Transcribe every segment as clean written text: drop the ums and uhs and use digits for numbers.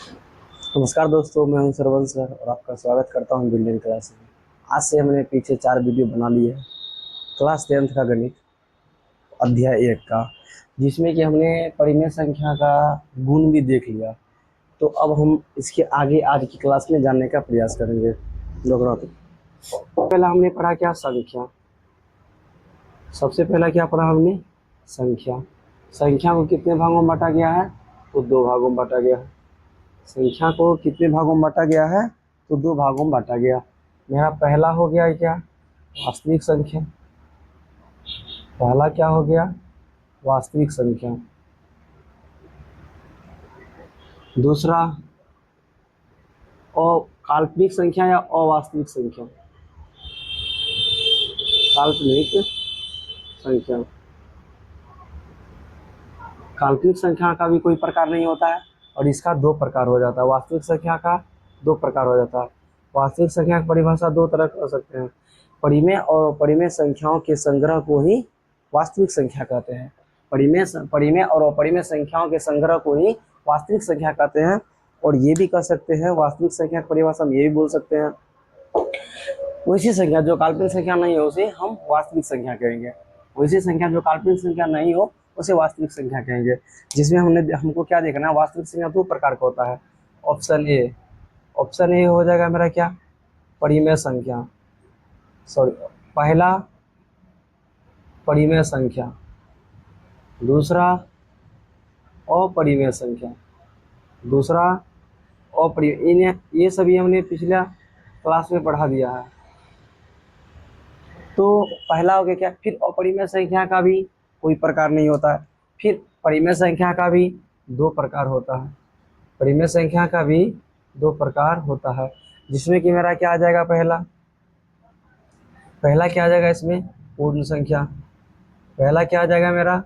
नमस्कार दोस्तों, मैं हूं सरवंश सर और आपका स्वागत करता हूं बिल्डिंग क्लास में। आज से हमने पीछे 4 वीडियो बना लिए है क्लास 10th का गणित अध्याय 1 का, जिसमें कि हमने परिमेय संख्या का गुण भी देख लिया। तो अब हम इसके आगे आज की क्लास में जानने का प्रयास करेंगे। पहला हमने पढ़ा क्या? संख्या। सबसे पहला क्या पढ़ा हमने? संख्या। संख्या को कितने भागों में बांटा गया है? तो 2 भागों में बांटा गया है। संख्या को कितने भागों में बांटा गया है? तो 2 भागों में बांटा गया। मेरा पहला हो गया क्या? वास्तविक संख्या। पहला क्या हो गया? वास्तविक संख्या। दूसरा काल्पनिक संख्या या अवास्तविक संख्या? काल्पनिक संख्या। काल्पनिक संख्या का भी कोई प्रकार नहीं होता है और इसका 2 प्रकार हो जाता है। वास्तविक संख्या का 2 प्रकार हो जाता है। वास्तविक संख्या की परिभाषा 2 तरह कर सकते हैं। परिमेय और अपरिमेय संख्याओं के संग्रह को ही वास्तविक संख्या कहते हैं। परिमेय और अपरिमेय संख्याओं के संग्रह को ही वास्तविक संख्या कहते हैं। और ये भी कह सकते हैं, वास्तविक संख्या की परिभाषा हम ये भी बोल सकते हैं, वैसी संख्या जो काल्पनिक संख्या नहीं हो उसे हम वास्तविक संख्या कहेंगे। वैसी संख्या जो काल्पनिक संख्या नहीं हो उसे वास्तविक संख्या कहेंगे। जिसमें हमको क्या देखना है? वास्तविक संख्या 2 प्रकार का होता है। ऑप्शन ए हो जाएगा मेरा क्या? परिमेय संख्या। सॉरी, पहला परिमेय संख्या, दूसरा अपरिमेय संख्या, दूसरा अपरिमेय। ये सभी हमने पिछला क्लास में पढ़ा दिया है। तो पहला हो गया क्या? फिर अपरिमेय संख्या का भी कोई प्रकार नहीं होता है। फिर परिमेय संख्या का भी 2 प्रकार होता है। परिमेय संख्या का भी 2 प्रकार होता है, जिसमें कि मेरा क्या आ जाएगा? पहला क्या आ जाएगा इसमें? पूर्ण संख्या। पहला क्या आ जाएगा मेरा?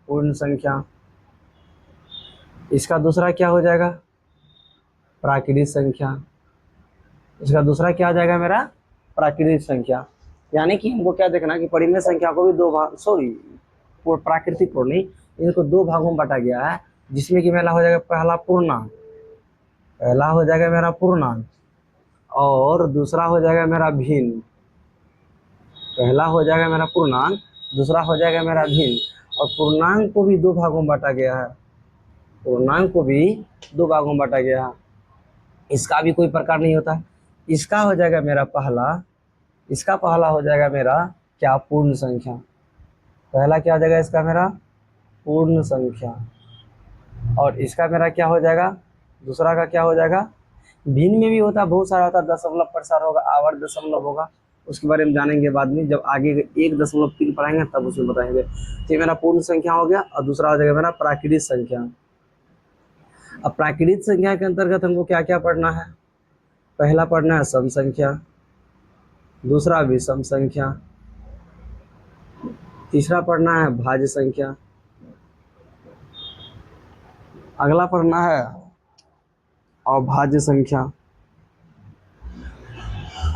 पूर्ण संख्या। इसका दूसरा क्या हो जाएगा? प्राकृतिक संख्या। इसका दूसरा क्या आ जाएगा मेरा? प्राकृतिक संख्या। यानी कि हमको क्या देखना कि परिमेय संख्या को भी 2 भाग, प्राकृतिक को नहीं, इनको 2 भागों में बांटा गया है। जिसमें कि मेरा हो जाएगा पहला पूर्णांक, पहला हो जाएगा मेरा पूर्णांक और दूसरा हो जाएगा मेरा भिन्न। पहला हो जाएगा मेरा पूर्णांक, दूसरा हो जाएगा मेरा भिन्न। और पूर्णांक को भी 2 भागों में बांटा गया है। पूर्णांक को भी 2 भागों में बांटा गया है। इसका भी कोई प्रकार नहीं होता। इसका हो जाएगा मेरा इसका पहला हो जाएगा मेरा क्या? पूर्ण संख्या। पहला क्या हो जाएगा इसका? मेरा पूर्ण संख्या। और इसका मेरा क्या हो जाएगा? दूसरा का क्या हो जाएगा? भिन्न में भी होता है, बहुत सारा होता है। दशमलव प्रसार होगा, आवर्त दशमलव होगा, उसके बारे में जानेंगे बाद में, जब आगे 1.3 पढ़ाएंगे तब उसमें बताएंगे। तो ये मेरा पूर्ण संख्या हो गया और दूसरा हो जाएगा मेरा प्राकृतिक संख्या। अब प्राकृतिक संख्या के अंतर्गत हमको क्या क्या पढ़ना है? पहला पढ़ना है सम संख्या, दूसरा विषम संख्या, तीसरा पढ़ना है भाज्य संख्या, अगला पढ़ना है अभाज्य संख्या,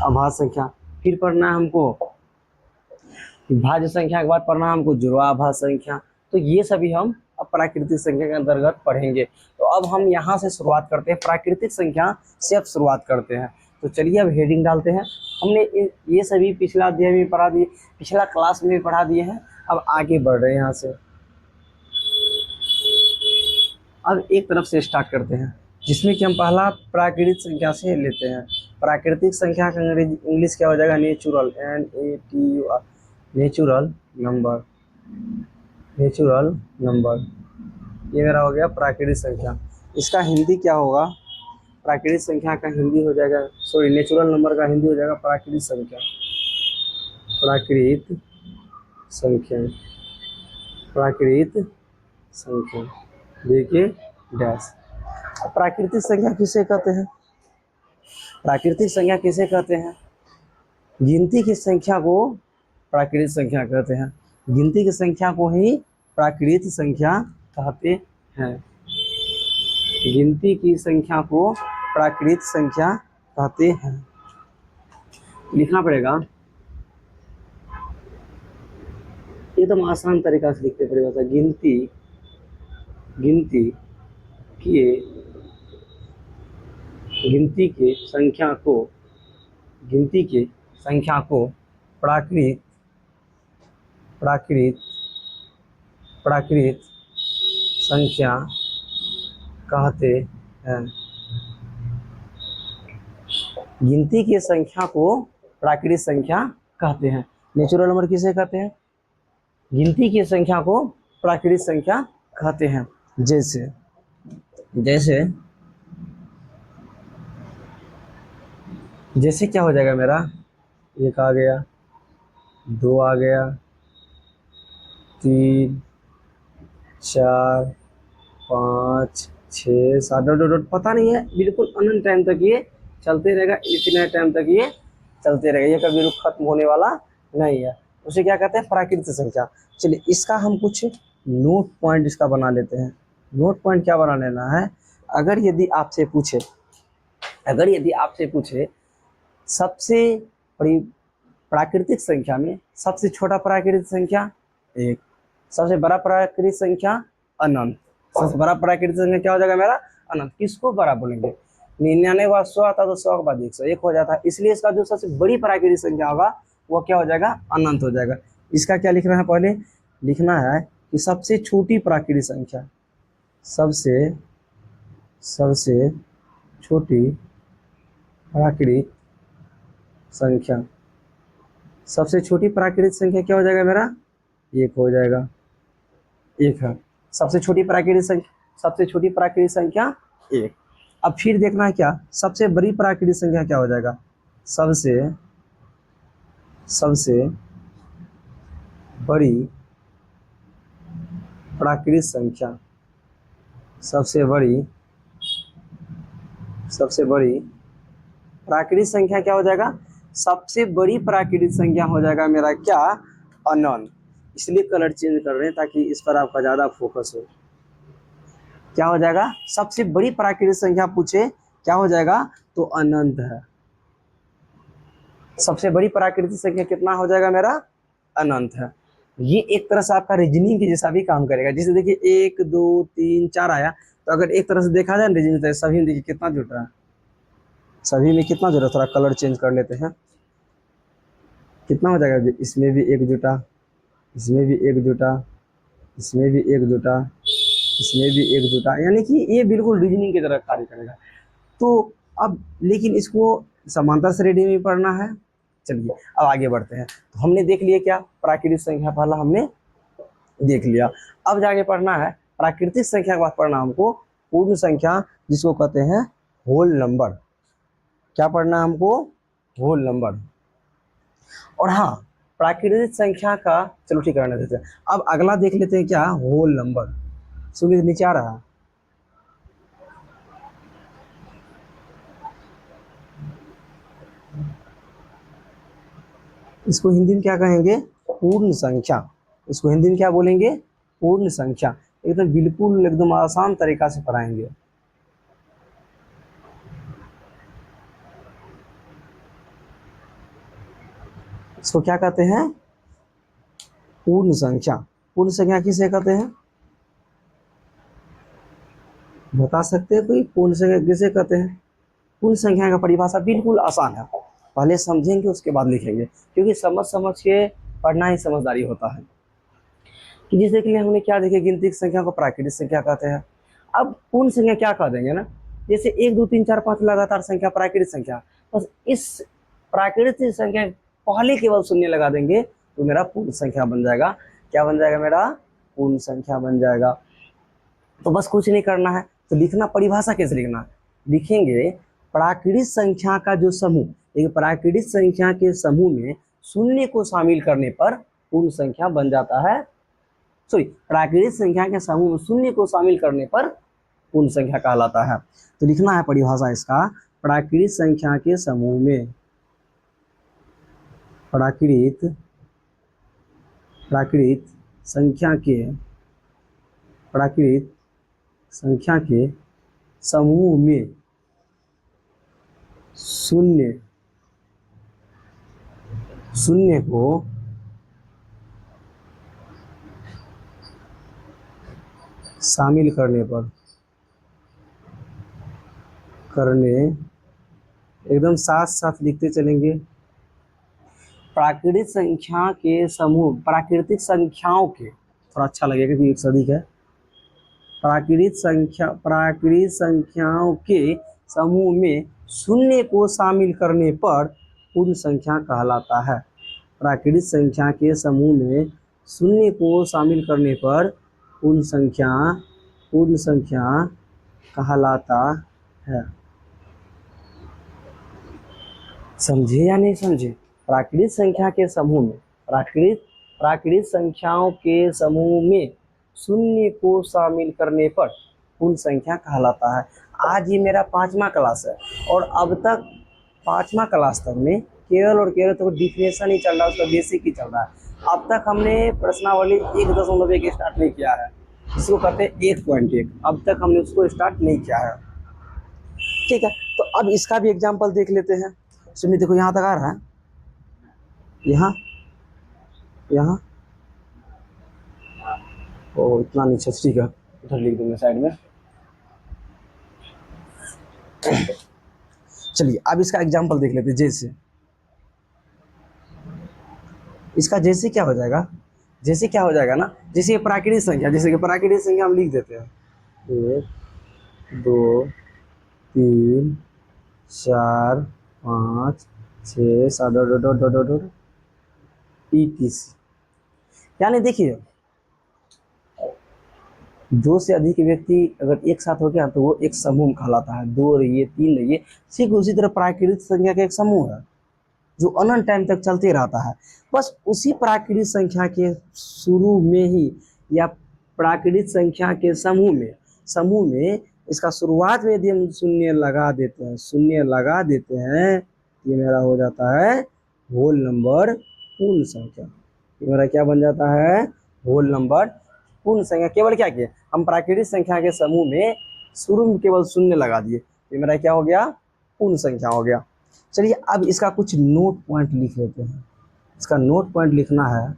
अभाज्य संख्या। फिर पढ़ना है हमको भाज्य संख्या के बाद पढ़ना है हमको जुड़वाभाज्य संख्या। तो ये सभी हम अब प्राकृतिक संख्या के अंतर्गत पढ़ेंगे। तो अब हम यहाँ से शुरुआत करते हैं, प्राकृतिक संख्या से अब शुरुआत करते हैं। तो चलिए अब हेडिंग डालते हैं। हमने ये सभी पिछला अध्याय में पढ़ा दिए, पिछला क्लास में भी पढ़ा दिए हैं। अब आगे बढ़ रहे हैं यहाँ से। अब एक तरफ से स्टार्ट करते हैं, जिसमें कि हम पहला प्राकृतिक संख्या से लेते हैं। प्राकृतिक संख्या का इंग्लिश क्या हो जाएगा? Natural, NATUR, natural number. Natural number, ये मेरा हो गया प्राकृतिक संख्या। इसका हिंदी क्या होगा? प्राकृतिक संख्या का हिंदी हो जाएगा, नेचुरल नंबर का हिंदी हो जाएगा प्राकृतिक संख्या। प्राकृतिक संख्या, प्राकृतिक संख्या, देखिए डैश। प्राकृतिक संख्या किसे कहते हैं? प्राकृतिक संख्या किसे कहते हैं? गिनती की संख्या को प्राकृतिक संख्या कहते हैं। गिनती की संख्या को ही प्राकृतिक संख्या कहते हैं। गिनती की संख्या को प्राकृतिक संख्या कहते हैं। लिखना पड़ेगा, एकदम आसान तरीका से लिखते परिभाषा। गिनती की गिनती के संख्या को गिनती के संख्या को प्राकृत प्राकृत प्राकृत संख्या कहते हैं। गिनती की संख्या को प्राकृत संख्या कहते हैं। नेचुरल नंबर किसे कहते हैं? गिनती की संख्या को प्राकृत संख्या कहते हैं। जैसे जैसे जैसे क्या हो जाएगा मेरा? एक आ गया, दो आ गया, तीन, चार, पाँच, छः, सात, डॉट डॉट डॉट, पता नहीं है, बिल्कुल अनंत टाइम तक ये चलते रहेगा। इतने टाइम तक ये चलते रहेगा, ये कभी रुक खत्म होने वाला नहीं है। उसे क्या कहते हैं? प्राकृत संख्या। चलिए इसका हम कुछ नोट पॉइंट इसका बना लेते हैं। नोट पॉइंट क्या बना लेना है? अगर यदि आपसे पूछे सबसे बड़ी प्राकृतिक संख्या में सबसे छोटा प्राकृतिक संख्या एक, सबसे बड़ा प्राकृतिक संख्या अनंत। सबसे बड़ा प्राकृतिक संख्या क्या हो जाएगा मेरा? अनंत। किसको बड़ा बोलेंगे? 99 बाद 100 आता तो 100 के बाद 100 एक हो जाता है। इसलिए इसका जो सबसे बड़ी प्राकृतिक संख्या होगा वो क्या हो जाएगा? अनंत हो जाएगा। इसका क्या लिखना है? पहले लिखना है कि सबसे छोटी प्राकृतिक संख्या, सबसे छोटी प्राकृतिक संख्या, सबसे छोटी प्राकृतिक संख्या क्या हो जाएगा मेरा? एक हो जाएगा, एक है सबसे छोटी प्राकृतिक संख्या एक। अब फिर देखना है क्या? सबसे बड़ी प्राकृतिक संख्या क्या हो जाएगा? सबसे बड़ी प्राकृतिक संख्या, सबसे बड़ी प्राकृतिक संख्या क्या हो जाएगा? सबसे बड़ी प्राकृतिक संख्या हो जाएगा मेरा क्या? अनंत। इसलिए कलर चेंज कर रहे हैं ताकि इस पर आपका ज्यादा फोकस हो। क्या हो जाएगा? सबसे बड़ी प्राकृतिक संख्या पूछे क्या हो जाएगा? तो अनंत है। सबसे बड़ी प्राकृतिक संख्या कितना हो जाएगा मेरा? अनंत है। ये एक तरह से आपका रीजनिंग के जैसा भी काम करेगा। जैसे देखिए 1 2 3 4 आया, तो अगर एक तरह से देखा जाए रीजनिंग, तो सभी में देखिए कितना जुट रहा है, सभी में कितना जुट रहा है। थोड़ा कलर चेंज कर लेते हैं, कितना हो जाएगा? इसमें भी एक जुटा, इसमें भी एक जुटा, इसमें भी एक जुटा, इसमें भी एक जुटा, यानी कि ये बिल्कुल रीजनिंग की तरह कार्य करेगा। तो अब लेकिन इसको समांतर श्रेणी में पढ़ना है। चलिए अब आगे बढ़ते हैं। तो हमने देख लिया क्या? प्राकृतिक संख्या पहला हमने देख लिया। अब जाके पढ़ना है प्राकृतिक संख्या के बाद पढ़ना हमको पूर्ण संख्या, जिसको कहते हैं होल नंबर। क्या पढ़ना है हमको? Whole number. और हाँ, प्राकृतिक संख्या का, चलो ठीक रहने देते हैं। अब अगला देख लेते हैं क्या? Whole number. सुनिए नीचे आ रहा है, इसको हिंदी में क्या कहेंगे? पूर्ण संख्या। इसको हिंदी में क्या बोलेंगे? पूर्ण संख्या। एकदम बिल्कुल एकदम आसान तरीका से पढ़ाएंगे। इसको क्या कहते हैं? पूर्ण संख्या। पूर्ण संख्या किसे कहते हैं? बता सकते हैं कोई? पूर्ण संख्या किसे कहते हैं? पूर्ण संख्या का परिभाषा बिल्कुल आसान है, पहले समझेंगे उसके बाद लिखेंगे, क्योंकि समझ के पढ़ना ही समझदारी होता है। कि जैसे कि हमने क्या देखे? गिनती की संख्या को प्राकृतिक संख्या कहते हैं। अब पूर्ण संख्या क्या कह देंगे ना? जैसे 1 2 3 4 5 लगातार संख्या प्राकृतिक संख्या, बस इस प्राकृतिक संख्या पहले केवल शून्य लगा देंगे तो मेरा पूर्ण संख्या बन जाएगा। क्या बन जाएगा मेरा? पूर्ण संख्या बन जाएगा। तो बस कुछ नहीं करना है। तो लिखना, परिभाषा कैसे लिखना? लिखेंगे प्राकृतिक संख्या का जो समूह, एक प्राकृतिक संख्या के समूह में शून्य को शामिल करने पर पूर्ण संख्या बन जाता है। सॉरी, प्राकृतिक संख्या के समूह में शून्य को शामिल करने पर पूर्ण संख्या कहलाता है। तो लिखना है परिभाषा इसका, प्राकृतिक संख्या के समूह में, प्राकृतिक संख्या के समूह में शून्य को शामिल करने पर एकदम साथ साथ लिखते चलेंगे। प्राकृतिक संख्या के समूह, प्राकृतिक संख्याओं के, थोड़ा अच्छा लगेगा कि एक से अधिक है। प्राकृतिक संख्याओं के समूह में शून्य को शामिल करने पर पूर्ण संख्या कहलाता है। प्राकृतिक संख्या के समूह में शून्य को शामिल करने पर पूर्ण संख्या कहलाता है। समझे या नहीं समझे? प्राकृतिक संख्या के समूह में, प्राकृतिक संख्याओं के समूह में शून्य को शामिल करने पर पूर्ण संख्या कहलाता है। आज ये मेरा 5वां क्लास है और अब तक 5वां क्लास तक में केवल और केवल तो डिफिनेशन ही चल रहा है, उसका बेसिक ही चल रहा है। अब तक हमने प्रश्नावली 1.1 स्टार्ट नहीं किया है, जिसको कहते हैं 1.1। अब तक हमने उसको स्टार्ट नहीं किया है। ठीक है, तो अब इसका भी एग्जाम्पल देख लेते हैं। सुनिए, देखो यहाँ तक आ रहा है, यहाँ ओ इतना नीचे, ठीक है, इधर लिख दूंगा साइड में। चलिए अब इसका एग्जाम्पल देख लेते हैं। जैसे इसका जैसे क्या हो जाएगा, जैसे क्या हो जाएगा ना, जैसे प्राकृतिक संख्या, जैसे कि प्राकृतिक संख्या हम लिख देते हैं 1 2 3 4 5 6 7 ETC। यानी देखिए, 2 से अधिक व्यक्ति अगर एक साथ हो गया तो वो एक समूह कहलाता है। 2 रहिए, 3 रहिए, ठीक उसी तरह प्राकृतिक संख्या का एक समूह है जो अनंत टाइम तक चलते रहता है। बस उसी प्राकृतिक संख्या के शुरू में ही, या प्राकृतिक संख्या के समूह में इसका शुरुआत में यदि हम शून्य लगा देते हैं, ये मेरा हो जाता है होल नंबर पूर्ण संख्या। ये मेरा क्या बन जाता है? होल नंबर पूर्ण संख्या। केवल क्या किए हम, प्राकृतिक संख्या के समूह में शुरू में केवल शून्य लगा दिए, ये मेरा क्या हो गया? पूर्ण संख्या हो गया। चलिए अब इसका कुछ नोट पॉइंट लिख लेते हैं। इसका नोट पॉइंट लिखना है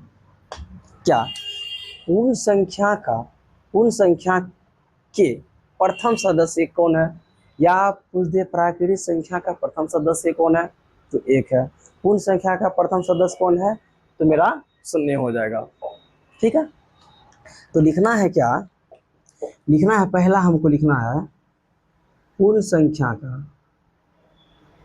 क्या? पूर्ण संख्या के प्रथम सदस्य कौन है? या आप पूछ दे प्राकृतिक संख्या का प्रथम सदस्य कौन है, तो 1 है। पूर्ण संख्या का प्रथम सदस्य कौन है, तो मेरा 0 हो जाएगा। ठीक है, तो लिखना है क्या? लिखना है, पहला हमको लिखना है पूर्ण संख्या का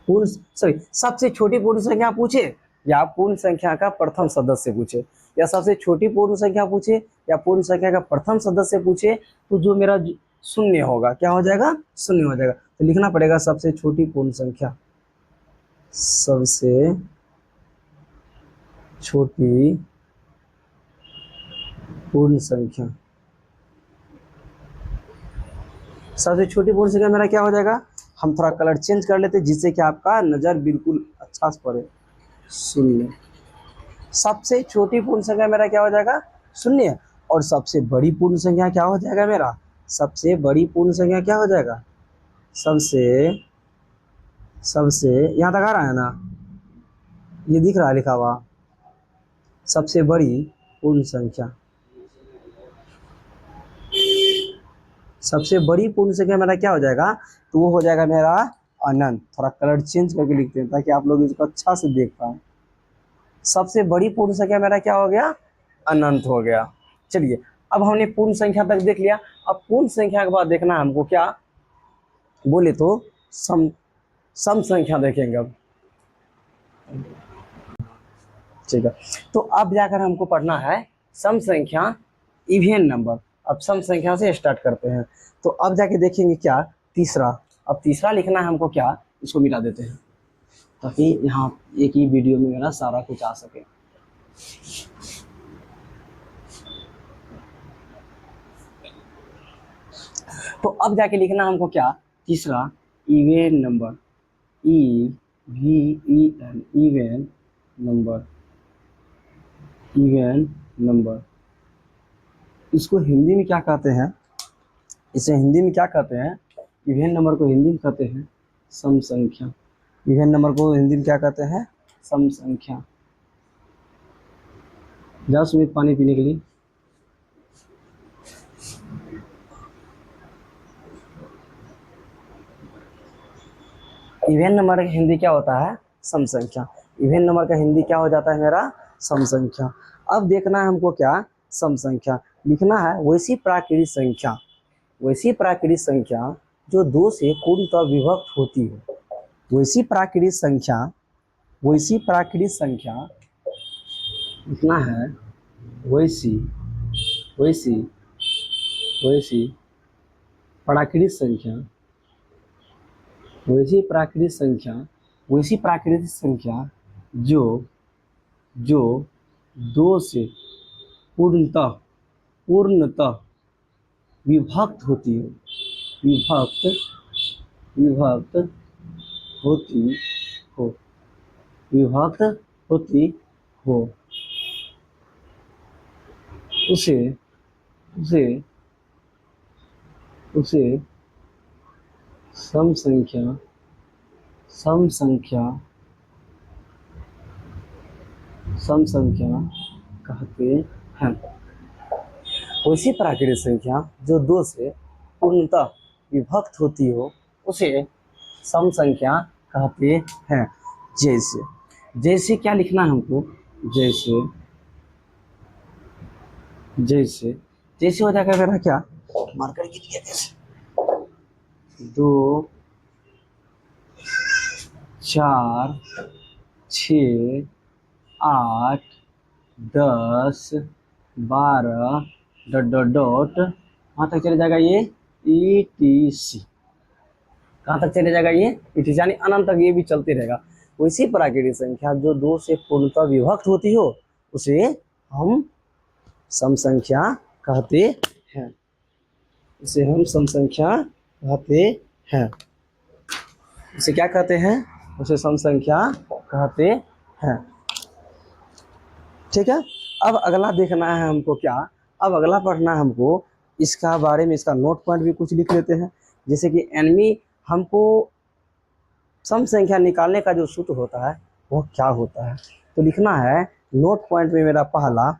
सबसे छोटी पूर्ण संख्या पूछे, या पूर्ण संख्या का प्रथम सदस्य पूछे, या सबसे छोटी पूर्ण संख्या पूछे, या पूर्ण संख्या का प्रथम सदस्य पूछे, तो जो मेरा 0 होगा, क्या हो जाएगा? 0 हो जाएगा। तो लिखना पड़ेगा सबसे छोटी पूर्ण संख्या, सबसे छोटी पूर्ण संख्या। सबसे छोटी पूर्ण संख्या मेरा क्या हो जाएगा? हम थोड़ा कलर चेंज कर लेते जिससे कि आपका नज़र बिल्कुल अच्छा से पड़े। 0। सबसे छोटी पूर्ण संख्या मेरा क्या हो जाएगा? 0। और सबसे बड़ी पूर्ण संख्या क्या हो जाएगा मेरा? सबसे बड़ी पूर्ण संख्या क्या हो जाएगा? सबसे यहाँ तक आ रहा है ना, ये दिख रहा है लिखा हुआ, सबसे बड़ी पूर्ण संख्या। सबसे बड़ी पूर्ण संख्या मेरा क्या हो जाएगा? तो वो हो जाएगा मेरा अनंत। थोड़ा कलर चेंज करके लिखते हैं ताकि आप लोग इसको अच्छा से देख पाए। सबसे बड़ी पूर्ण संख्या मेरा क्या हो गया? अनंत हो गया। चलिए अब हमने पूर्ण संख्या तक देख लिया। अब पूर्ण संख्या के बाद देखना है हमको क्या, बोले तो सम संख्या देखेंगे अब। ठीक है, तो अब जाकर हमको पढ़ना है सम संख्या, इवन नंबर। अब सम संख्या से स्टार्ट करते हैं। तो अब जाके देखेंगे क्या, तीसरा। अब तीसरा लिखना है हमको क्या, इसको मिला देते हैं ताकि यहाँ एक ही वीडियो में मेरा सारा कुछ आ सके। तो अब जाके लिखना हमको क्या, तीसरा even number, EVEN, even number. Even number इसको हिंदी में क्या कहते हैं? इसे हिंदी में क्या कहते हैं? इवन नंबर को हिंदी में कहते हैं सम संख्या। इवन नंबर को हिंदी में क्या कहते हैं? सम संख्या। जाओ सुमित पानी पीने के लिए। इवन नंबर का हिंदी क्या होता है? सम संख्या। इवन नंबर का हिंदी क्या हो जाता है मेरा? सम संख्या। अब देखना है हमको क्या? सम संख्या लिखना है। वैसी प्राकृतिक संख्या, वैसी प्राकृतिक संख्या जो दो से पूर्णतः विभक्त होती हो। वैसी प्राकृतिक संख्या, वैसी प्राकृतिक संख्या लिखना है। वैसी वैसी वैसी प्राकृतिक संख्या, वैसी प्राकृतिक संख्या, वैसी प्राकृतिक संख्या जो जो दो से पूर्णतः पूर्णतः विभक्त होती हो। विभक्त विभक्त होती हो। विभक्त होती हो। उसे उसे उसे सम संख्या, सम संख्या, सम संख्या कहते हैं। वैसी प्राकृतिक संख्या जो दो से पूर्णतः विभक्त होती हो उसे सम संख्या कहते हैं। जैसे जैसे क्या लिखना है हमको? जैसे जैसे जैसे हो जाएगा मेरा क्या? मार्कर गिर गया। जैसे 2 4 6 8 10 12 डॉट डॉट डॉट कहाँ तक चले जाएगा ये? ETC। कहाँ तक चले जाएगा ये? ETC यानी अनंत तक ये भी चलते रहेगा। वैसी प्राकृतिक संख्या जो दो से पूर्णतः विभक्त होती हो उसे हम सम संख्या कहते हैं। इसे हम सम संख्या कहते हैं। इसे क्या कहते हैं? उसे सम संख्या कहते हैं। ठीक है। अब अगला देखना है हमको क्या? अब अगला पढ़ना है हमको इसका बारे में, इसका नोट पॉइंट भी कुछ लिख लेते हैं। जैसे कि एनमी हमको सम संख्या निकालने का जो सूत्र होता है वो क्या होता है, तो लिखना है नोट पॉइंट में मेरा पहला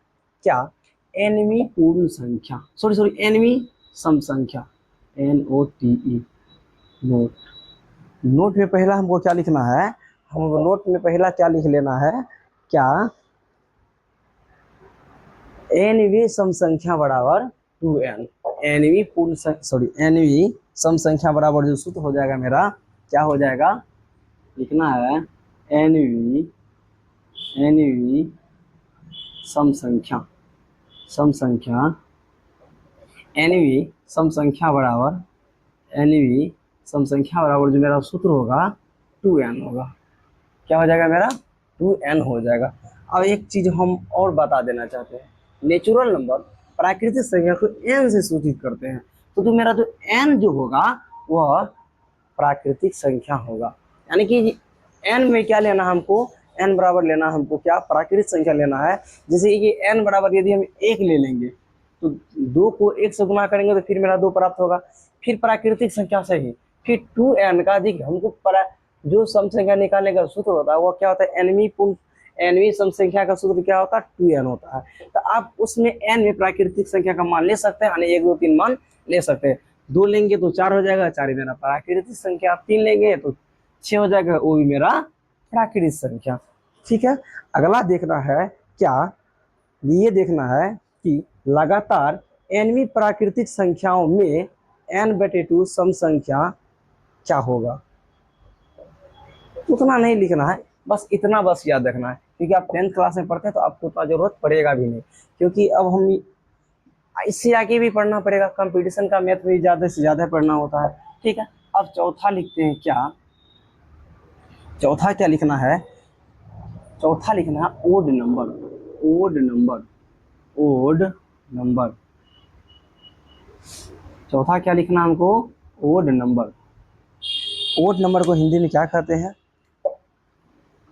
क्या? एनमी पूर्ण संख्या, सॉरी एनमी सम संख्या, NOTE। नोट नोट में पहला हमको क्या लिखना है? हम नोट में पहला क्या लिख लेना है? क्या? एनवी सम संख्या बराबर 2n। एनवी एनवी सम संख्या बराबर जो सूत्र हो जाएगा मेरा क्या हो जाएगा? लिखना है एनवी सम संख्या, सम संख्या एनवी सम संख्या बराबर, एनवी सम संख्या बराबर जो मेरा सूत्र होगा 2n होगा। क्या हो जाएगा मेरा? 2n हो जाएगा। अब एक चीज हम और बता देना चाहते हैं। नेचुरल नंबर प्राकृतिक संख्या को n से सूचित करते हैं, तो जो मेरा जो n जो होगा वह प्राकृतिक संख्या होगा। यानी कि n में क्या लेना हमको? n बराबर लेना हमको क्या? प्राकृतिक संख्या लेना है। जैसे कि n बराबर यदि हम 1 ले लेंगे तो 2 को 1 से गुना करेंगे तो फिर मेरा 2 प्राप्त होगा। फिर प्राकृतिक संख्या से ही फिर 2n का अधिक हमको जो सम संख्या निकालने का सूत्र होता है वो क्या होता है? एनवी सम संख्या का सूत्र क्या होता है? 2n होता है। तो आप उसमें n में प्राकृतिक संख्या का मान ले सकते हैं, यानी 1 2 3 मान ले सकते हैं। 2 लेंगे तो 4 हो जाएगा, 4 ही मेरा प्राकृतिक संख्या। 3 लेंगे तो 6 हो जाएगा, वो भी मेरा प्राकृतिक संख्या। ठीक है। अगला देखना है क्या? ये देखना है कि लगातार nवीं प्राकृतिक संख्याओं में n/2 सम संख्या क्या होगा। उतना नहीं लिखना है, बस इतना बस याद रखना है, क्योंकि आप 10th क्लास में पढ़ते हैं तो आपको उतना जरूरत पड़ेगा भी नहीं, क्योंकि अब हम इससे आगे भी पढ़ना पड़ेगा। कंपटीशन का मैथ भी ज़्यादा से ज़्यादा पढ़ना होता है। ठीक है। अब चौथा लिखते हैं क्या? चौथा क्या लिखना है? चौथा लिखना है odd number. Odd number, odd number. चौथा क्या लिखना हमको? Odd number. ओड नंबर को हिंदी में क्या कहते हैं?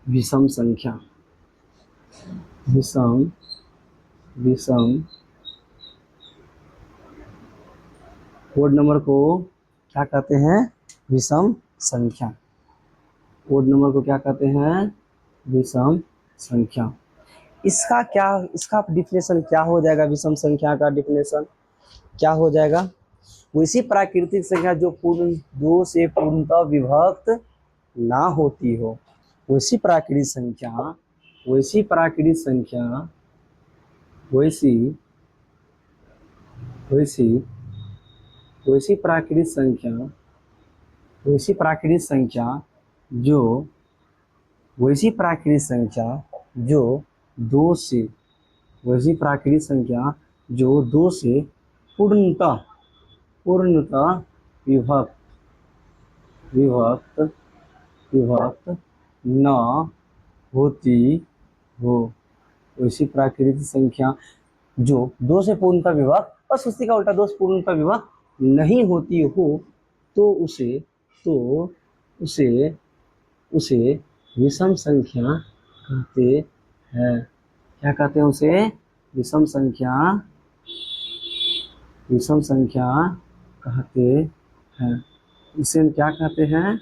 विषम संख्या। विषम विषम ओड नंबर को क्या कहते हैं? विषम संख्या। ओड नंबर को क्या कहते हैं? विषम संख्या। इसका डिफिनेशन क्या हो जाएगा? विषम संख्या का डिफिनेशन क्या हो जाएगा? वैसी प्राकृतिक संख्या जो दो से पूर्णतः विभक्त ना होती हो, वैसी प्राकृतिक संख्या, वैसी प्राकृतिक संख्या, वैसी वैसी वैसी प्राकृतिक संख्या, वैसी प्राकृतिक संख्या जो वैसी प्राकृतिक संख्या जो दो से वैसी प्राकृतिक संख्या जो दो से पूर्णतः पूर्णतः विभक्त विभक्त विभक्त न होती हो, वैसी प्राकृतिक संख्या जो दो से पूर्णतः विभक्त, बस उसी का उल्टा, दो से पूर्णतः विभक्त नहीं होती हो, तो उसे उसे विषम संख्या कहते हैं। क्या कहते हैं उसे? विषम संख्या, विषम संख्या कहते हैं। इसे हम क्या कहते हैं?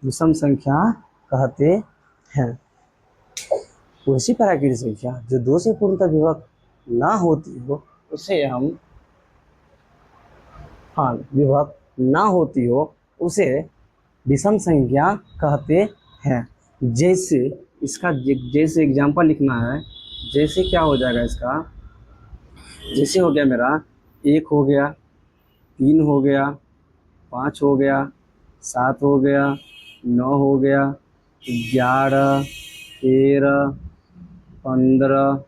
विषम संख्या कहते हैं। वैसी प्राकृतिक संख्या जो दो से पूर्णतः विभक्त ना होती हो, उसे हम विभक्त ना होती हो, उसे विषम संख्या कहते हैं। जैसे इसका जैसे एग्जांपल लिखना है, जैसे क्या हो जाएगा इसका? जैसे हो गया मेरा 1 हो गया, 3 हो गया, 5 हो गया, 7 हो गया, 9 हो गया, 11, 13, 15,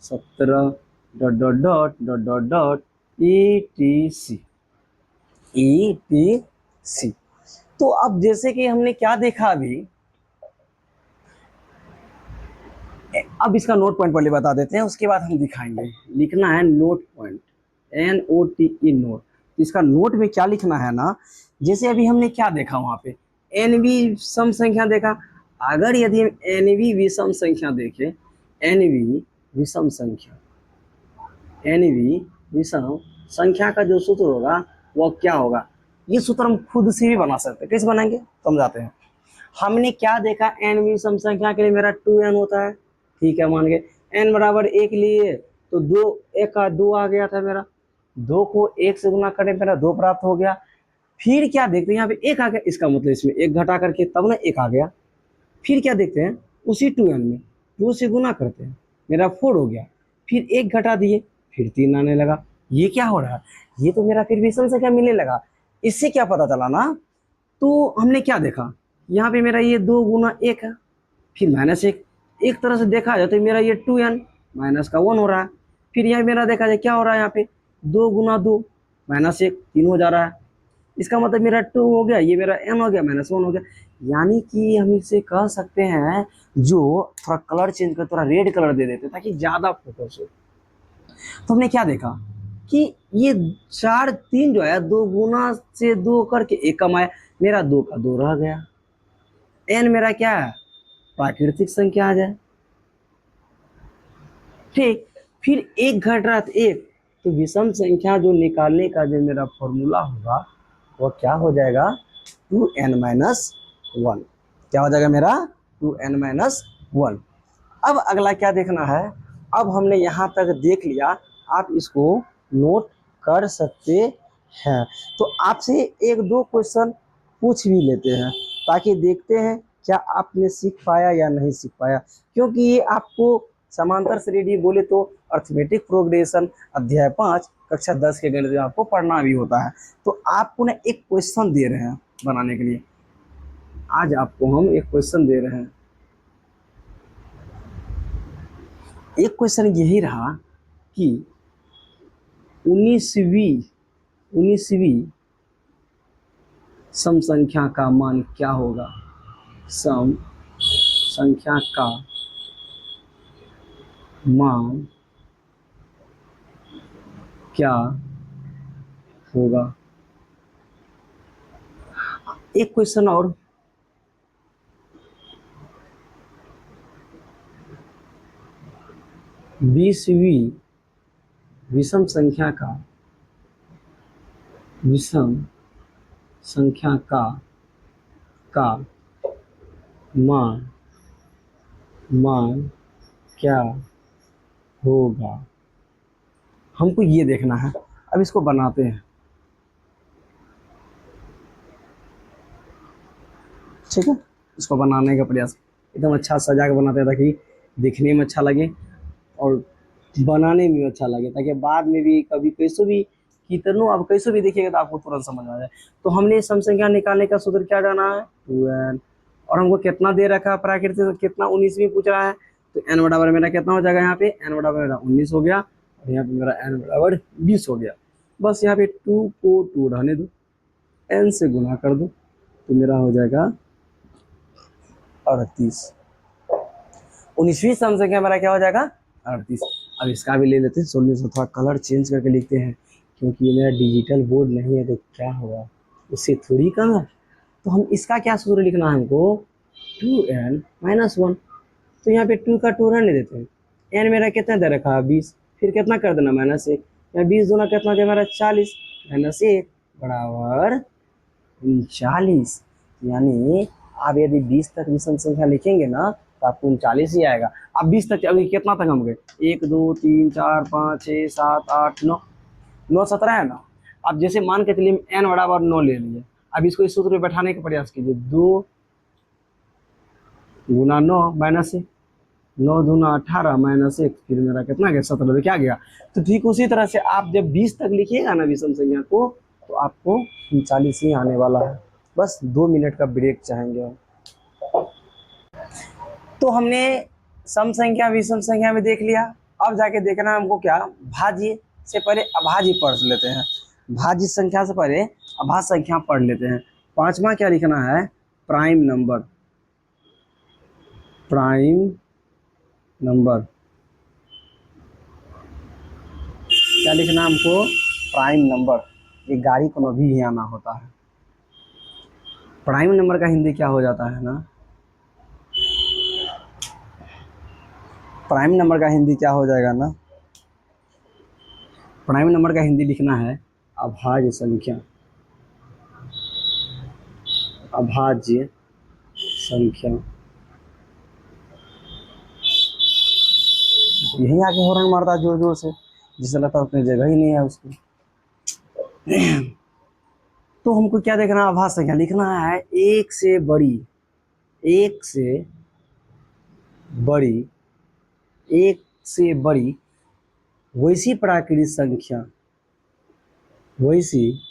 17 dot dot dot dot dot dot ETC ETC। तो अब जैसे कि हमने क्या देखा अभी, अब इसका नोट पॉइंट पहले बता देते हैं, उसके बाद हम दिखाएंगे। लिखना है नोट पॉइंट, NOTE नोट। तो इसका नोट में क्या लिखना है ना, जैसे अभी हमने क्या देखा वहां पे, NV सम संख्या देखा। अगर यदि हम NV विषम संख्या देखें, NV विषम संख्या, NV विषम संख्या का जो सूत्र होगा वो क्या होगा? ये सूत्र हम खुद से भी बना सकते हैं। कैसे बनाएंगे समझाते हैं। हमने क्या देखा, NV विषम संख्या के लिए मेरा 2n होता है, ठीक है, मान गए। n बराबर 1 लिए तो 2, 1 का 2 आ गया था मेरा, 2 को 1 से गुना करें मेरा 2 प्राप्त हो गया। फिर क्या देखते हैं, यहाँ पे 1 आ गया, इसका मतलब इसमें 1 घटा करके तब ना 1 आ गया। फिर क्या देखते हैं, उसी 2n में 2 से गुना करते हैं, मेरा 4 हो गया। फिर 1 घटा दिए, फिर 3 आने लगा। ये क्या हो रहा है? ये तो मेरा फिर विषम संख्या मिलने लगा। इससे क्या पता चला ना, तो हमने क्या देखा, यहाँ पे मेरा ये 2 गुना 1 है, फिर -1। एक तरह से देखा जाए तो मेरा ये 2n माइनस का 1 हो रहा है। फिर यहाँ मेरा देखा जाए क्या हो रहा है, यहाँ पे 2 गुना 2 -1 3 हो जा रहा है। इसका मतलब मेरा 2 हो गया, ये मेरा n हो गया, -1 हो गया। यानी कि हम इसे कह सकते हैं, जो थोड़ा कलर चेंज कर, थोड़ा रेड कलर दे देते ताकि ज्यादा फोकस हो। तो हमने क्या देखा कि ये 4 3 जो है 2 गुना से 2 करके 1 कम आया, मेरा 2 का 2 रह गया। n मेरा क्या है? प्राकृतिक संख्या आ जाए, ठीक। फिर 1 घट रहा था 1, तो विषम संख्या जो निकालने का जो मेरा फॉर्मूला होगा वो क्या हो जाएगा? 2n-1। क्या हो जाएगा मेरा? 2n-1। अब अगला क्या देखना है, अब हमने यहाँ तक देख लिया, आप इसको नोट कर सकते हैं। तो आपसे 1-2 क्वेश्चन पूछ भी लेते हैं, ताकि देखते हैं क्या आपने सीख पाया या नहीं सीख पाया। क्योंकि ये आपको समांतर श्रेणी बोले तो अर्थमेटिक प्रोग्रेशन अध्याय 5 कक्षा 10 के गणित में आपको पढ़ना भी होता है। तो आपको ना एक क्वेश्चन दे रहे हैं बनाने के लिए, आज आपको हम एक क्वेश्चन दे रहे हैं। एक क्वेश्चन यही रहा कि 19वीं सम संख्या का मान क्या होगा? सम संख्या का मान क्या होगा? एक क्वेश्चन और, 20वीं विषम संख्या का मान क्या होगा? हमको ये देखना है। अब इसको बनाते हैं, ठीक है। इसको बनाने का प्रयास एकदम अच्छा सजा के बनाते हैं ताकि दिखने में अच्छा लगे और बनाने में अच्छा लगे, ताकि बाद में भी कभी कैसे भी कितनों अब कैसे भी देखिएगा तो आपको तुरंत समझ आ जाए। तो हमने सम संख्या निकालने का सूत्र क्या जाना है, 2n, और हमको कितना दे रखा है प्राकृतिक से, कितना 19वीं पूछ रहा है, तो n बराबर मेरा कितना हो जाएगा, यहाँ पे n बराबर मेरा 19 हो गया और यहाँ पे मेरा n बराबर 20 हो गया। बस यहाँ पे 2 को 2 रहने दो, n से गुना कर दो तो मेरा हो जाएगा 38। 19वीं सम संख्या मेरा क्या हो जाएगा, 38। अब इसका भी ले लेते हैं सोल्यूशन, थोड़ा कलर चेंज करके लिखते हैं क्योंकि ये मेरा डिजिटल बोर्ड नहीं है तो क्या होगा, उससे थोड़ी कलर। तो हम इसका क्या सूत्र लिखना है हमको, 2n-1। तो यहाँ पे 2 का 2 रहने देते हैं, n मेरा कितना दे रखा है 20, फिर कितना कर देना -1, यहाँ 20 दूना कितना दे मेरा 40, -1 बराबर 39। यानी आप यदि 20 तक विषम संख्या लिखेंगे ना तो आपको 39 ही आएगा। अब 20 तक अभी कितना तक हम गए, 1 2 3 4 5 6 7 8 9, 9 17 है ना। अब जैसे मान के चलिए n बराबर 9 ले लिए, अब इसको इस सूत्र में बैठाने का प्रयास कीजिए, 2 गुना 9 -1, 9 दूना 18 -1, फिर मेरा कितना गया 17, क्या गया। तो ठीक उसी तरह से आप जब 20 तक लिखिएगा ना विषम संख्या को तो आपको 39 ही आने वाला है। बस 2 मिनट का ब्रेक चाहेंगे। तो हमने सम संख्या विषम संख्या में देख लिया, अब जाके देखना है हमको क्या, भाज्य से पहले अभाज्य पढ़ लेते हैं। भाज्य संख्या से पहले अभाज्य संख्या पढ़ लेते हैं। पांचवा क्या लिखना है, प्राइम नंबर। प्राइम नंबर क्या लिखना है हमको, प्राइम नंबर। ये गाड़ी को भी ही आना होता है। प्राइम नंबर का हिंदी क्या हो जाता है ना, प्राइम नंबर का हिंदी क्या हो जाएगा ना, प्राइम नंबर का हिंदी लिखना है अभाज्य संख्या। अभाज्य संख्या। यही आके हॉर्न मारता है जोर जोर से, जिसे लगता है उतनी जगह ही नहीं है उसकी। तो हमको क्या देखना है, अभाज्य संख्या लिखना है एक से बड़ी, एक से बड़ी, एक से बड़ी वैसी प्राकृतिक संख्या, वैसी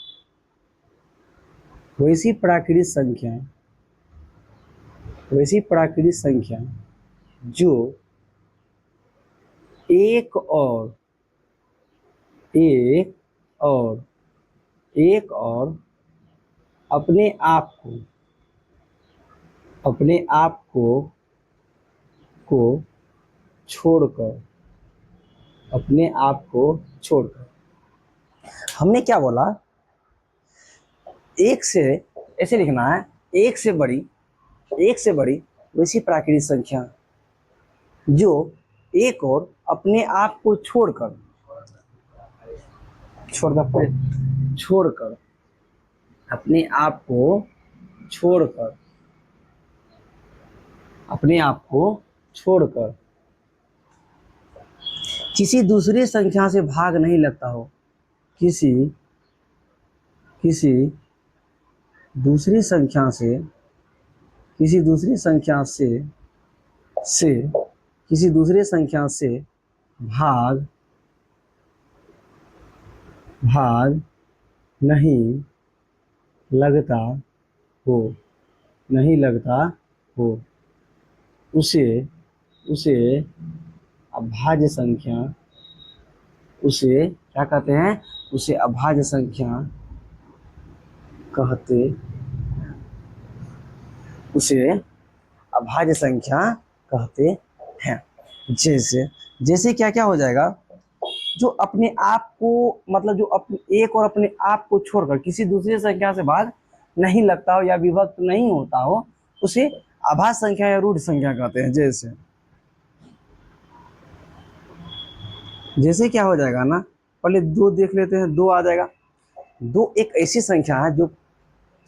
प्राकृतिक संख्या, वैसी प्राकृतिक संख्या जो एक और अपने आप को छोड़कर, अपने आप को छोड़कर, हमने क्या बोला, एक से, ऐसे लिखना है एक से बड़ी वैसी प्राकृतिक संख्या जो एक और अपने आप को छोड़कर अपने आप को छोड़कर किसी दूसरी संख्या से भाग नहीं लगता हो, किसी दूसरी संख्या से भाग नहीं लगता हो, उसे अभाज्य संख्या, उसे क्या कहते हैं, उसे अभाज्य संख्या कहते हैं। जैसे क्या क्या हो जाएगा, जो अपने आप को, मतलब जो एक और अपने आप को छोड़कर किसी दूसरी संख्या से भाग नहीं लगता हो या विभक्त नहीं होता हो, उसे अभाज्य संख्या या रूढ़ संख्या कहते हैं। जैसे क्या हो जाएगा ना, पहले 2 देख लेते हैं, 2 आ जाएगा। 2 एक ऐसी संख्या है जो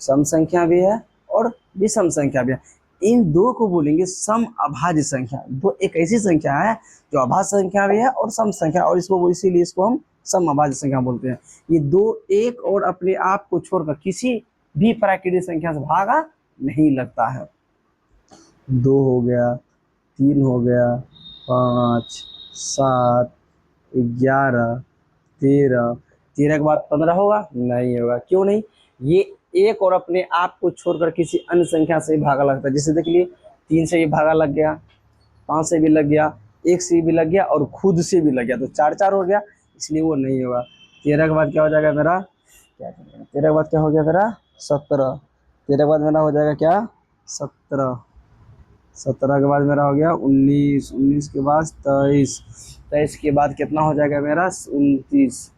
सम संख्या भी है और विषम संख्या भी है। इन दो को बोलेंगे सम अभाज्य संख्या। 2 एक ऐसी संख्या है जो अभाज्य संख्या भी है और सम संख्या, और इसको इसीलिए इसको हम सम अभाज्य संख्या बोलते हैं। ये 2 एक और अपने आप को छोड़कर किसी भी प्राकृतिक संख्या से भागा नहीं लगता है। 2 हो गया, 3 हो गया, 5, 7, 11, 13। 13 के बाद 15 होगा? नहीं होगा। क्यों नहीं? ये एक और अपने आप को छोड़कर किसी अन्य संख्या से भी भागा लगता है। जैसे देख लिए, 3 से भी भागा लग गया, 5 से भी लग गया, 1 से भी लग गया और खुद से भी लग गया, तो 4 4 हो गया, इसलिए वो नहीं होगा। 13 के बाद क्या हो जाएगा मेरा? क्या 13 के बाद क्या हो गया मेरा? 17। 13 के बाद मेरा हो जाएगा क्या? 17। 17 के बाद मेरा हो गया 19। 19 के बाद 23। 23 के बाद कितना हो जाएगा मेरा? 29।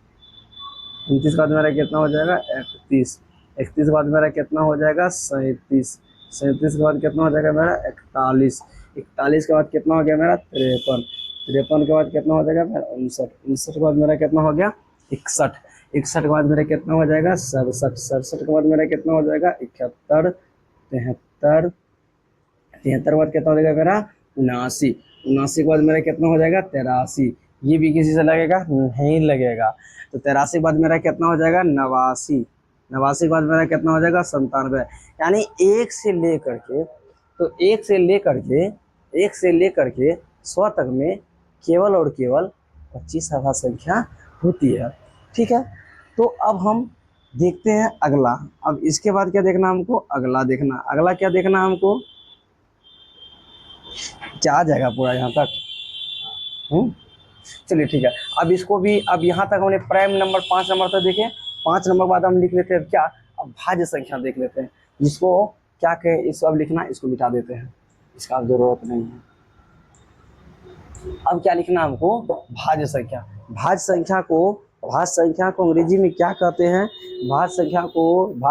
29 के बाद मेरा कितना हो जाएगा? 31। 31 के बाद मेरा कितना हो जाएगा? 37। 37 के बाद कितना हो जाएगा मेरा? 41। 41 के बाद कितना हो गया मेरा? 53। 53 के बाद कितना हो जाएगा मेरा? 59। 59 के बाद मेरा कितना हो गया? 61। 61 के बाद मेरा कितना हो जाएगा? 67। 67 के बाद मेरा कितना हो जाएगा? 71। 73। 73 के बाद कितना हो जाएगा मेरा? 79। 79 के बाद मेरा कितना हो जाएगा? 83। ये भी किसी से लगेगा? नहीं लगेगा। तो 83 के बाद मेरा कितना हो जाएगा? 89। 89 के बाद मेरा कितना हो जाएगा? 97। यानी एक से लेकर के, तो एक से लेकर के 100 तक में केवल और केवल 25 आधा संख्या होती है। ठीक है, तो अब हम देखते हैं अगला। अब इसके बाद क्या देखना हमको? अगला देखना। अगला क्या देखना हमको? क्या आ जाएगा पूरा यहाँ तक? चलिए ठीक है। अब इसको भी, अब यहाँ तक हमने प्राइम नंबर 5 नंबर तक देखे। 5 नंबर बाद हम लिख लेते हैं क्या? अब भाज्य संख्या देख लेते हैं, जिसको क्या कहे, इसको अब लिखना, इसको मिटा देते हैं, इसका अब जरूरत नहीं है। अब क्या लिखना हमको? भाज्य संख्या। भाज्य संख्या को अंग्रेजी में क्या कहते हैं? भाज्य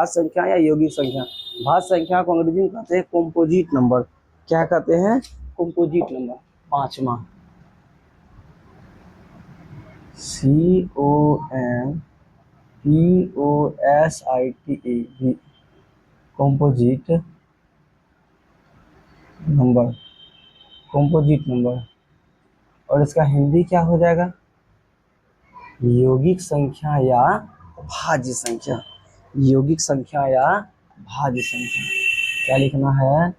संख्या या यौगिक संख्या, भाज्य संख्या को अंग्रेजी में कहते हैं कॉम्पोजिट नंबर। क्या कहते हैं? Composite number. पांचवा, COMPOSITE, composite number. Composite number. और इसका हिंदी क्या हो जाएगा? यौगिक संख्या या भाज्य संख्या। यौगिक संख्या या भाज्य संख्या। क्या लिखना है?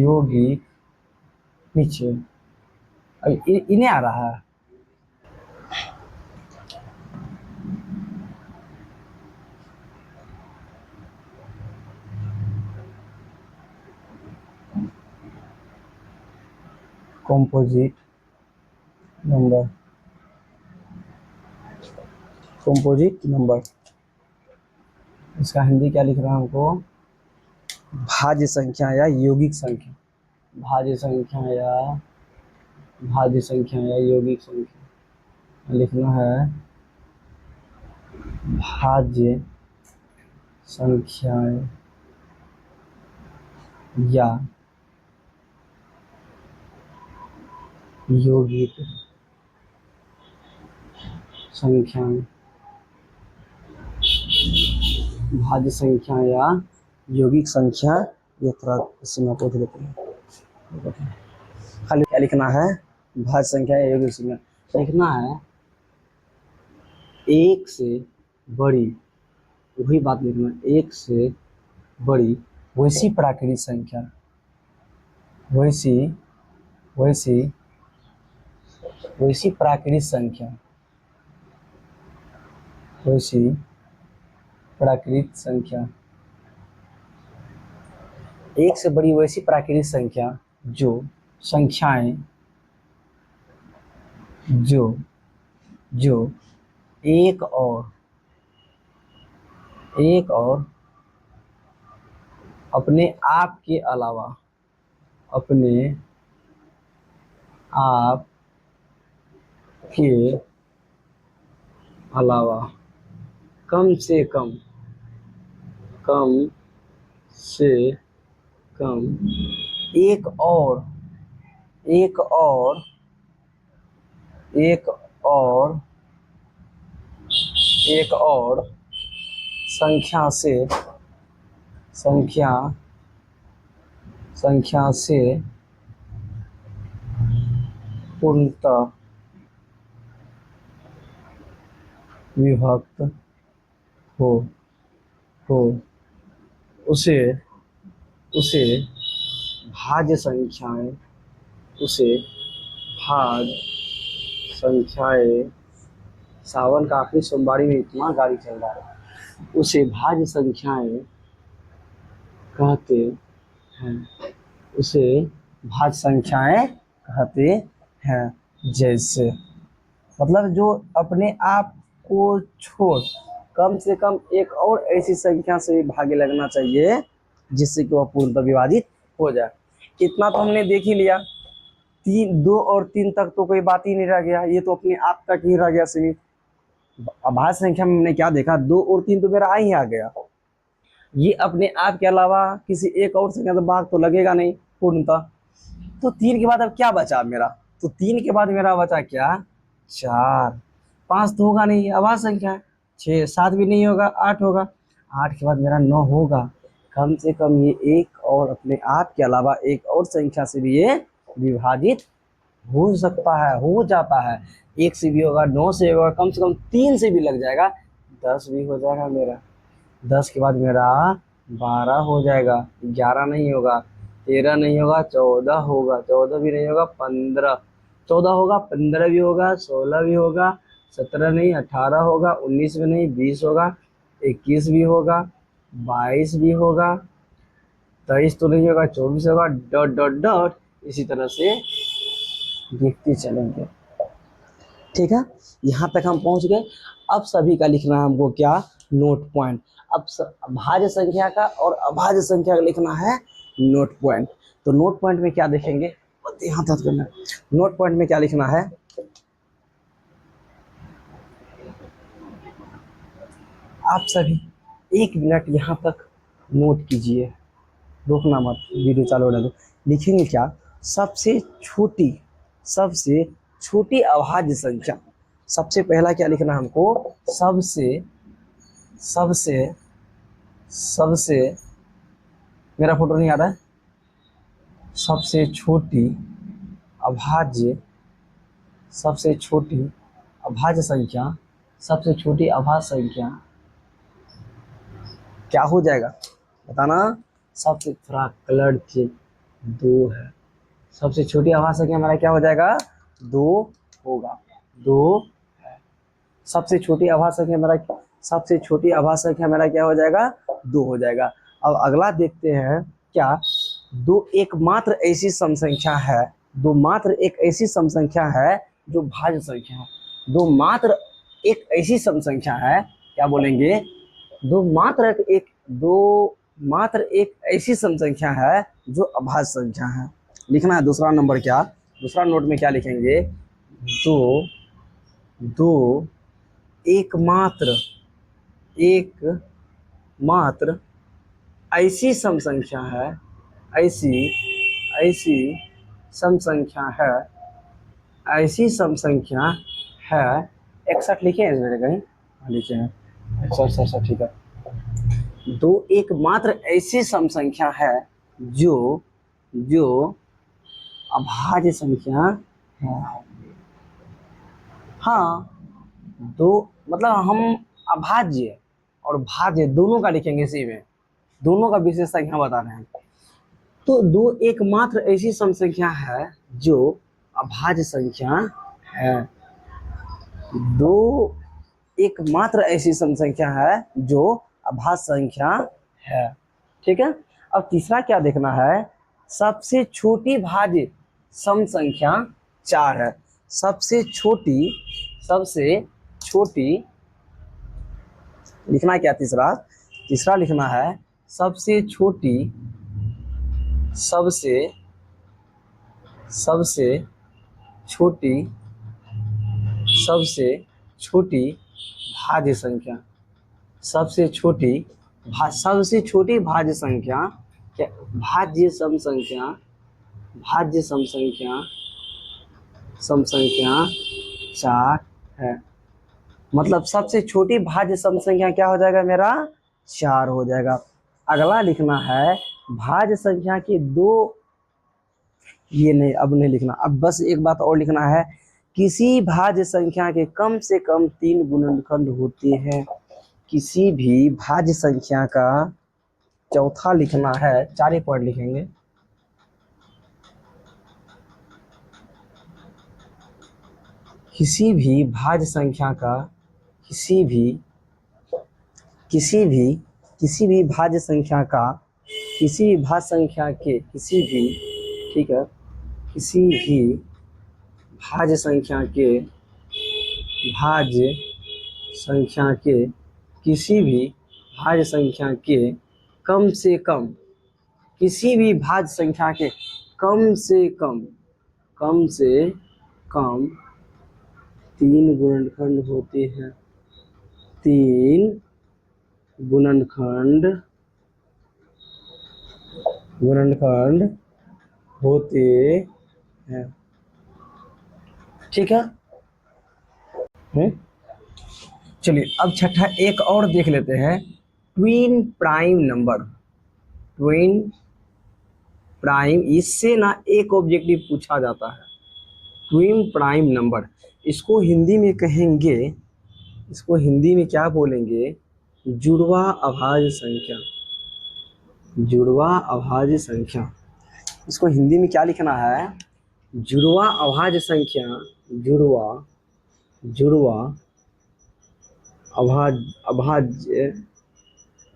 यौगिक, नीचे। अब इन्हें आ रहा है। Composite number. कॉम्पोजिट नंबर, इसका हिंदी क्या लिख रहा है हमको? भाज्य संख्या या यौगिक संख्या। भाज्य संख्या या यौगिक संख्या लिखना है। भाज्य संख्याएं या यौगिक संख्याएं। भाज्य संख्या या यौगिक संख्या, ये थोड़ा इसी में पूछ लेते हैं। खाली क्या लिखना है? भाज्य संख्या या यौगिक संख्या लिखना है। एक से बड़ी, वही बात लिखना, एक से बड़ी वैसी प्राकृतिक संख्या, वैसी वैसी वैसी प्राकृतिक संख्या, वैसी प्राकृतिक संख्या, एक से बड़ी वैसी प्राकृतिक संख्या जो संख्याएं, जो जो एक और अपने आप के अलावा, अपने आप के अलावा कम से कम, कम से कम एक और एक और एक और एक और संख्या से पूर्णतः विभक्त हो उसे भाज्य संख्याएं, उसे भाज्य संख्याएं, सावन का आखिरी सोमवारी में इतना गाड़ी चल रहा है, उसे भाज्य संख्याएं कहते हैं, उसे भाज्य संख्याएं कहते हैं। जैसे मतलब जो अपने आप को छोड़ कम से कम एक और ऐसी संख्या से भी भागे लगना चाहिए जिससे कि वह पूर्णतः विभाजित हो जाए। इतना तो हमने देख ही लिया, 3, 2 और 3 तक तो कोई बात ही नहीं रह गया, ये तो अपने आप तक ही रह गया सीमित। अभाज्य संख्या में हमने क्या देखा, 2 और 3 तो मेरा आ ही आ गया, ये अपने आप के अलावा किसी एक और संख्या से भाग तो लगेगा नहीं पूर्णतः। तो 3 के बाद अब क्या बचा मेरा, तो 3 के बाद मेरा बचा क्या, 4, 5 तो होगा नहीं, अभाज्य संख्या है, 6, 7 भी नहीं होगा, 8 होगा, 8 के बाद मेरा 9 होगा। कम से कम ये एक और अपने आप के अलावा एक और संख्या से भी ये विभाजित हो सकता है, हो जाता है। 1 से भी होगा, 9 से होगा, कम से कम 3 से भी लग जाएगा, 10 भी हो जाएगा मेरा। 10 के बाद मेरा 12 हो जाएगा, 11 नहीं होगा, 13 नहीं होगा, 14 होगा, 14 भी नहीं होगा, 15, 14 होगा, 15 भी होगा, 16 भी होगा, 17 नहीं, 18 होगा, 19 भी नहीं, 20 होगा, 21 भी होगा, 22 भी होगा, 23 तो नहीं होगा, 24 होगा, डॉट डॉट डॉट इसी तरह से देखते चलेंगे। ठीक है, यहाँ तक हम पहुँच गए। अब सभी का लिखना है हमको क्या, नोट पॉइंट। अब भाज्य संख्या का और अभाज्य संख्या का लिखना है नोट पॉइंट। तो नोट पॉइंट में क्या देखेंगे, यहाँ तक करना है। नोट पॉइंट में क्या लिखना है, आप सभी 1 मिनट यहाँ तक नोट कीजिए, रोकना मत, वीडियो चालू रहने दो। लिखेंगे क्या, सबसे छोटी अभाज्य संख्या। सबसे पहला क्या लिखना है हमको, सबसे मेरा फोटो नहीं आ रहा है, सबसे छोटी अभाज्य संख्या, सबसे छोटी अभाज्य संख्या क्या हो जाएगा बताना। सबसे थोड़ा कलर के 2 है, सबसे छोटी अभाज्य संख्या हमारा क्या हो जाएगा, 2 होगा, 2 है। सबसे छोटी अभाज्य संख्या हमारा क्या हो जाएगा, 2 हो जाएगा। अब अगला देखते हैं क्या, दो एकमात्र ऐसी सम संख्या है, जो भाज्य संख्या है। दो मात्र एक ऐसी सम संख्या है, क्या बोलेंगे, दो मात्र एक ऐसी सम संख्या है जो अभाज्य संख्या है। लिखना है दूसरा नंबर क्या, दूसरा नोट में क्या लिखेंगे, दो एकमात्र ऐसी सम संख्या है, ऐसी सम संख्या है 61 लिखे हैं मेरे कहीं, लिखे हैं 61, ठीक है। दो एकमात्र ऐसी सम संख्या है जो अभाज्य संख्या है। हाँ, दो मतलब हम अभाज्य और भाज्य दोनों का लिखेंगे, इसी में दोनों का विशेषता यहाँ बता रहे हैं। तो दो एकमात्र ऐसी सम संख्या है जो अभाज्य संख्या है, दो एकमात्र ऐसी सम संख्या है जो अभाज्य संख्या है। ठीक है, अब तीसरा क्या देखना है, सबसे छोटी भाज्य सम संख्या 4 है। सबसे छोटी लिखना क्या, तीसरा लिखना है सबसे छोटी भाज्य संख्या, सबसे छोटी भाज्य संख्या क्या, भाज्य सम संख्या 4 है। मतलब सबसे छोटी भाज्य सम संख्या क्या हो जाएगा मेरा, 4 हो जाएगा। अगला लिखना है भाज्य संख्या की 2, ये नहीं, अब नहीं लिखना, अब बस एक बात और लिखना है, किसी भाज्य संख्या के कम से कम 3 गुणनखंड होते हैं। किसी भी भाज्य संख्या का, चौथा लिखना है, 4 ही पॉइंट लिखेंगे, किसी भी भाज्य संख्या का किसी भी किसी भी किसी भी भाज्य संख्या का किसी भी भाज्य संख्या के किसी भी, ठीक है, किसी भी भाज्य संख्या के भाज्य संख्या के किसी भी भाज्य संख्या के कम से कम, किसी भी भाज्य संख्या के कम से कम, कम से कम 3 गुणनखंड होते हैं, 3 गुणनखंड होते हैं। ठीक है। चलिए अब छठा एक और देख लेते हैं, twin prime number. Twin prime, इससे ना एक ऑब्जेक्टिव पूछा जाता है, ट्विन प्राइम नंबर। इसको हिंदी में कहेंगे, इसको हिंदी में क्या बोलेंगे, जुड़वा अभाज्य संख्या। जुड़वा अभाज्य संख्या, इसको हिंदी में क्या लिखना है, जुड़वा अभाज्य संख्या, जुड़वा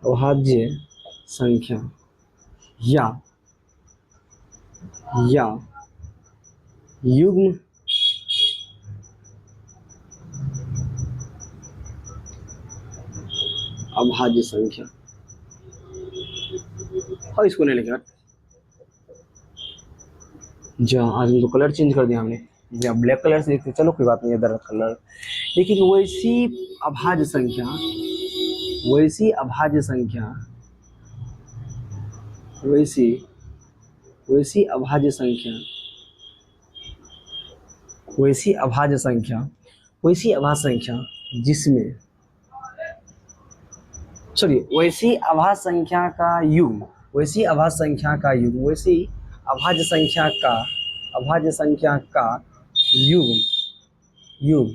अभाज्य संख्या या युग्म अभाज्य संख्या। और इसको नहीं लिखा, जहाँ आज तो कलर चेंज कर दिया हमने, जहाँ ब्लैक कलर से लिखते, चलो कोई बात नहीं, इधर कलर। लेकिन वैसी अभाज्य संख्या, वैसी अभाज्य संख्या, वैसी अभाज्य संख्या, वैसी अभाज्य संख्या, वैसी अभाज्य संख्या जिसमें, चलिए वैसी अभाज्य संख्या का युग्म, वैसी अभाज्य संख्या का युग्म, वैसी अभाज्य संख्या का, अभाज्य संख्या का युग्म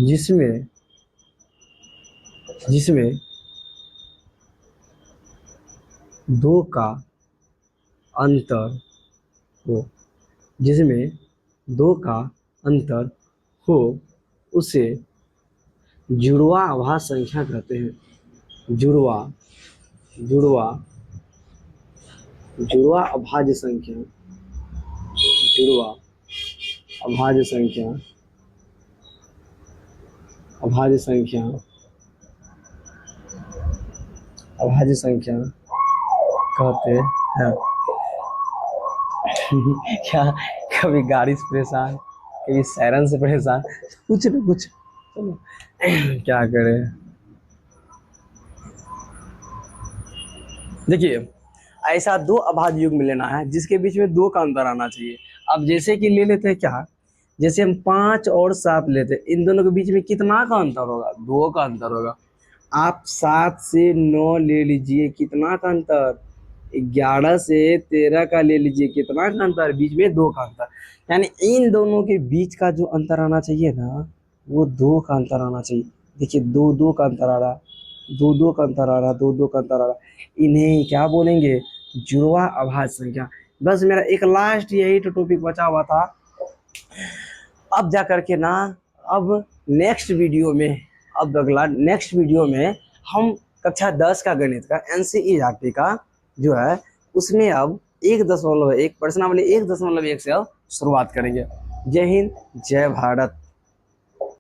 जिसमें 2 का अंतर हो, जिसमें 2 का अंतर हो, उसे जुड़वा अभाज्य संख्या कहते हैं। जुड़वा अभाज्य संख्या, जुड़वा अभाज्य संख्या, अभाज्य संख्या कहते हैं। क्या कभी गाड़ी से परेशान, कभी सायरन से परेशान, कुछ न कुछ, चलो क्या करें। देखिए ऐसा 2 अभाज्य युग्म लेना है जिसके बीच में 2 का अंतर आना चाहिए। अब जैसे कि ले लेते हैं क्या, जैसे हम 5 और 7 लेते हैं, इन दोनों के बीच में कितना का अंतर होगा, 2 का अंतर होगा। आप 7 से 9 ले लीजिए, कितना का अंतर, 11 से 13 का ले लीजिए, कितना का अंतर, बीच में 2 का अंतर। यानी इन दोनों के बीच का जो अंतर आना चाहिए ना, वो 2 का अंतर आना चाहिए। देखिए 2 का अंतर आ रहा, 2 का अंतर आ रहा, 2 का अंतर आ रहा, इन्हें क्या बोलेंगे, जुड़वा अभाज्य संख्या। बस मेरा एक लास्ट यही तो टॉपिक बचा हुआ था। अब जा करके ना, अब नेक्स्ट वीडियो में, अब अगला नेक्स्ट वीडियो में हम कक्षा 10 का गणित का NCERT का जो है उसमें अब 1.1 प्रश्नावली 1.1 से अब शुरुआत करेंगे। जय हिंद, जय भारत।